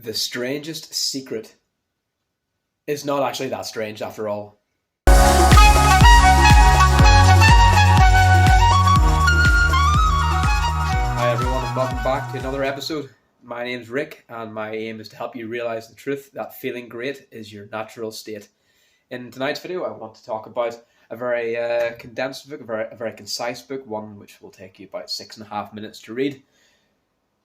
The strangest secret is not actually that strange after all. Hi everyone, and welcome back to another episode. My name's Rick, and my aim is to help you realize the truth that feeling great is your natural state. In tonight's video, I want to talk about a very condensed book, a very concise book, one which will take you about 6.5 minutes to read,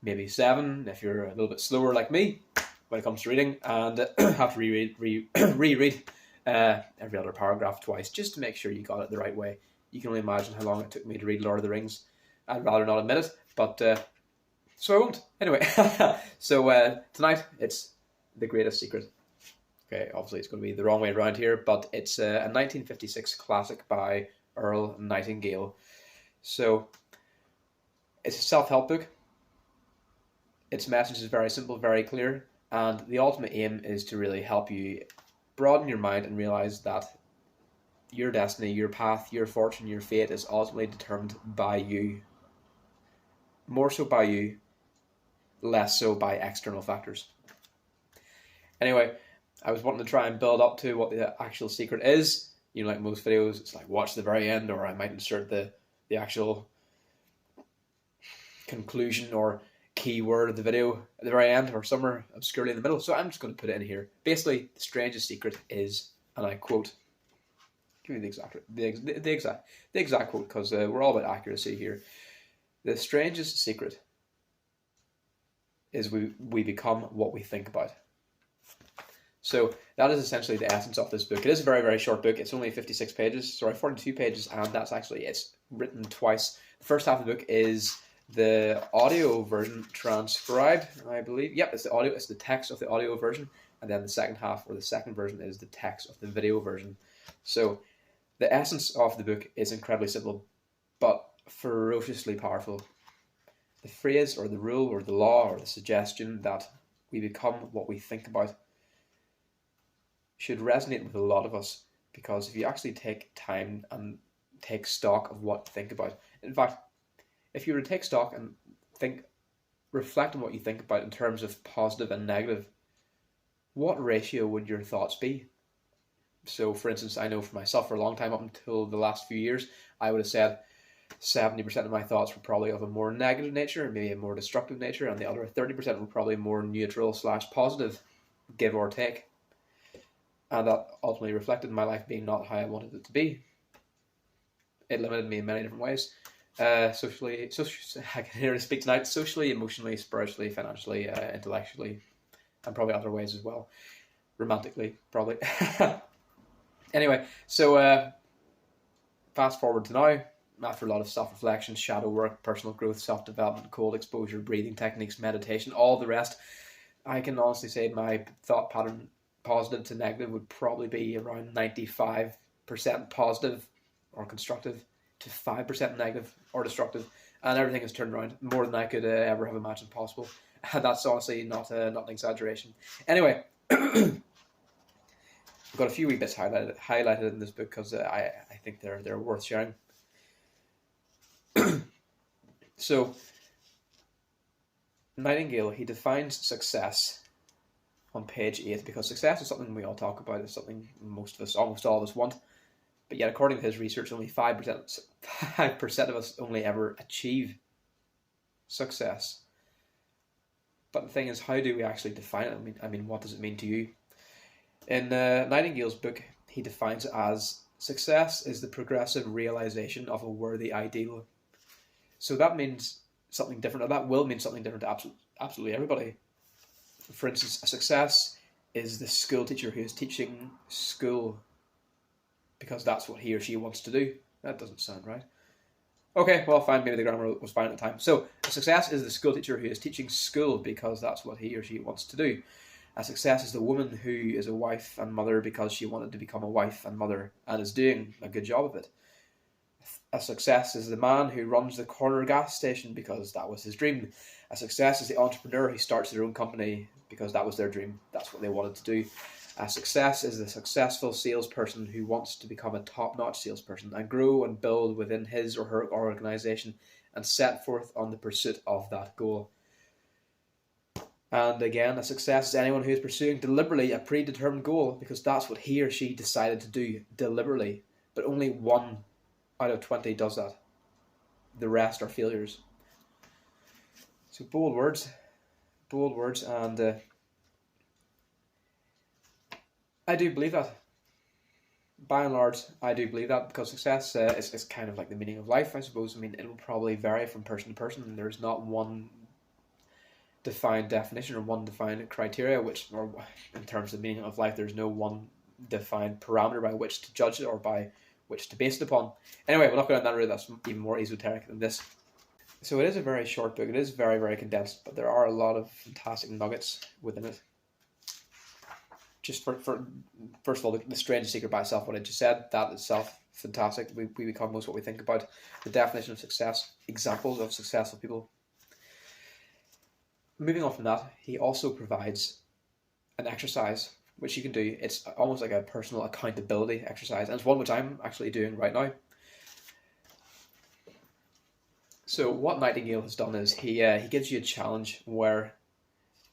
maybe 7 if you're a little bit slower like me when it comes to reading, and have to reread every other paragraph twice just to make sure you got it the right way. You can only imagine how long it took me to read Lord of the Rings. I'd rather not admit it, but so I won't. Anyway, so tonight it's The Greatest Secret. Okay, obviously it's going to be the wrong way around here, but it's a 1956 classic by Earl Nightingale. So it's a self-help book. Its message is very simple, very clear, and the ultimate aim is to really help you broaden your mind and realize that your destiny, your path, your fortune, your fate is ultimately determined by you. More so by you, less so by external factors. Anyway, I was wanting to try and build up to what the actual secret is. You know, like most videos, it's like watch the very end, or I might insert the actual conclusion or keyword of the video at the very end, or somewhere obscurely in the middle. So I'm just going to put it in here. Basically, the strangest secret is, and I quote, give me the exact quote, because we're all about accuracy here. The strangest secret is we become what we think about. So that is essentially the essence of this book. It is a very, very short book. It's only 56 pages, 42 pages, and that's actually, it's written twice. The first half of the book is the audio version transcribed, I believe. Yep, it's the audio, it's the text of the audio version, and then the second half, or the second version, is the text of the video version. So the essence of the book is incredibly simple, but ferociously powerful. The phrase, or the rule, or the law, or the suggestion that we become what we think about should resonate with a lot of us, because if you actually take time and take stock of what to think about, in fact, if you were to take stock and reflect on what you think about in terms of positive and negative, what ratio would your thoughts be? So, for instance, I know for myself, for a long time, up until the last few years, I would have said 70% of my thoughts were probably of a more negative nature, maybe a more destructive nature, and the other 30% were probably more neutral / positive, give or take. And that ultimately reflected my life being not how I wanted it to be. It limited me in many different ways. Socially, I can hear to speak tonight, socially, emotionally, spiritually, financially, intellectually, and probably other ways as well. Romantically, probably. Anyway, so fast forward to now, after a lot of self-reflection, shadow work, personal growth, self-development, cold exposure, breathing techniques, meditation, all the rest, I can honestly say my thought pattern, positive to negative, would probably be around 95% positive or constructive to 5% negative or destructive, and everything has turned around more than I could ever have imagined possible. That's honestly not an exaggeration. Anyway, I've got a few wee bits highlighted in this book because I think they're worth sharing. So, Nightingale, he defines success on page 8, because success is something we all talk about. It's something most of us, almost all of us, want. But yet, according to his research, only 5% of us only ever achieve success. But the thing is, how do we actually define it? I mean, what does it mean to you? In Nightingale's book, he defines it as success is the progressive realization of a worthy ideal. So that means something different, or that will mean something different to absolutely everybody. For instance, a success is the school teacher who is teaching school because that's what he or she wants to do. That doesn't sound right. Okay, well, fine, maybe the grammar was fine at the time. So, a success is the school teacher who is teaching school because that's what he or she wants to do. A success is the woman who is a wife and mother because she wanted to become a wife and mother and is doing a good job of it. A success is the man who runs the corner gas station because that was his dream. A success is the entrepreneur who starts their own company because that was their dream. That's what they wanted to do. A success is the successful salesperson who wants to become a top-notch salesperson and grow and build within his or her organization and set forth on the pursuit of that goal. And again, a success is anyone who is pursuing deliberately a predetermined goal, because that's what he or she decided to do deliberately. But only 1 out of 20 does that. The rest are failures. So bold words, and I do believe that. By and large, I do believe that, because success is kind of like the meaning of life, I suppose. I mean, it will probably vary from person to person, and there's not one defined definition or one defined criteria, or in terms of the meaning of life, there's no one defined parameter by which to judge it or by which to base it upon. Anyway, we're not going down that route. That's even more esoteric than this. So it is a very short book. It is very, very condensed, but there are a lot of fantastic nuggets within it. Just for first of all, the strangest secret by itself, what I just said, that itself, fantastic. We become most what we think about. The definition of success, examples of successful people. Moving on from that, he also provides an exercise which you can do. It's almost like a personal accountability exercise, and it's one which I'm actually doing right now. So what Nightingale has done is he gives you a challenge where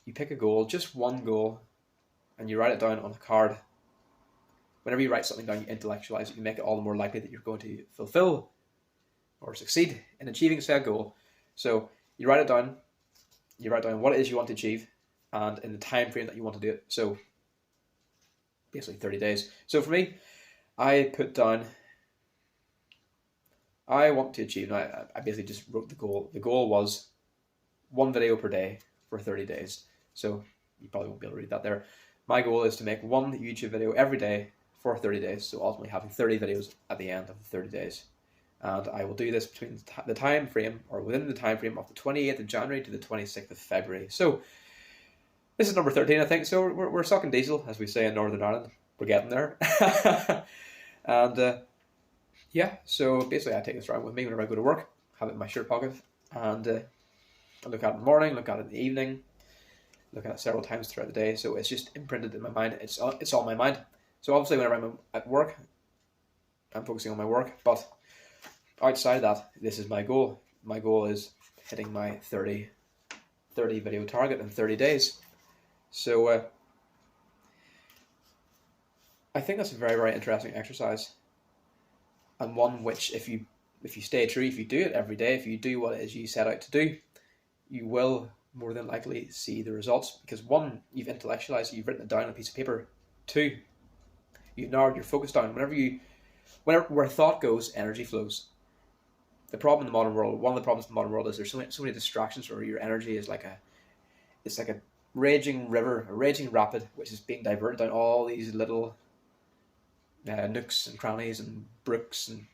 you pick a goal, just one goal, and you write it down on a card. Whenever you write something down, you intellectualize it. You make it all the more likely that you're going to fulfill or succeed in achieving said goal. So you write it down. You write down what it is you want to achieve and in the time frame that you want to do it. So basically 30 days. So for me, I put down, I want to achieve, now I basically just wrote the goal. The goal was 1 video per day for 30 days. So you probably won't be able to read that there. My goal is to make 1 YouTube video every day for 30 days. So ultimately having 30 videos at the end of the 30 days. And I will do this between the time frame, or within the time frame of the 28th of January to the 26th of February. So this is number 13, I think. So we're sucking diesel, as we say in Northern Ireland. We're getting there. And yeah, so basically I take this around with me whenever I go to work, have it in my shirt pocket, and I look at it in the morning, look at it in the evening, look at it several times throughout the day. So it's just imprinted in my mind. It's on my mind. So obviously whenever I'm at work, I'm focusing on my work, but outside of that, this is my goal. My goal is hitting my 30 video target in 30 days. So I think that's a very, very interesting exercise, and one which if you stay true, if you do it every day, if you do what it is you set out to do, you will more than likely see the results, because 1, you've intellectualized it, you've written it down on a piece of paper. 2, you've narrowed your focus down. Where thought goes, energy flows. The problem in the modern world, one of the problems in the modern world, is there's so many distractions where your energy is like a raging river, a raging rapid, which is being diverted down all these little nooks and crannies and brooks and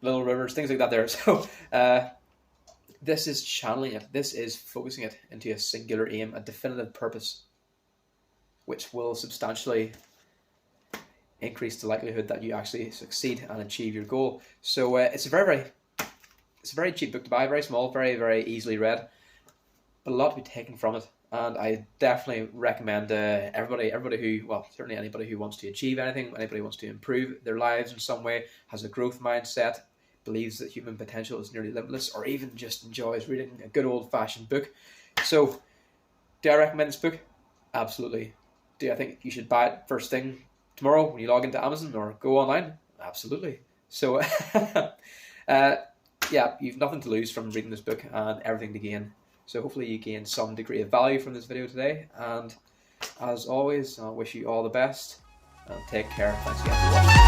little rivers, things like that there. So this is channeling it. This is focusing it into a singular aim, a definitive purpose, which will substantially increase the likelihood that you actually succeed and achieve your goal. So it's a very cheap book to buy, very small, very, very easily read, but a lot to be taken from it. And I definitely recommend everybody who, well, certainly anybody who wants to achieve anything, anybody who wants to improve their lives in some way, has a growth mindset, believes that human potential is nearly limitless, or even just enjoys reading a good old-fashioned book. So, do I recommend this book? Absolutely. Do I think you should buy it first thing tomorrow when you log into Amazon or go online? Absolutely. So, yeah, you've nothing to lose from reading this book and everything to gain. So hopefully you gain some degree of value from this video today. And as always, I wish you all the best and take care. Thanks again for watching.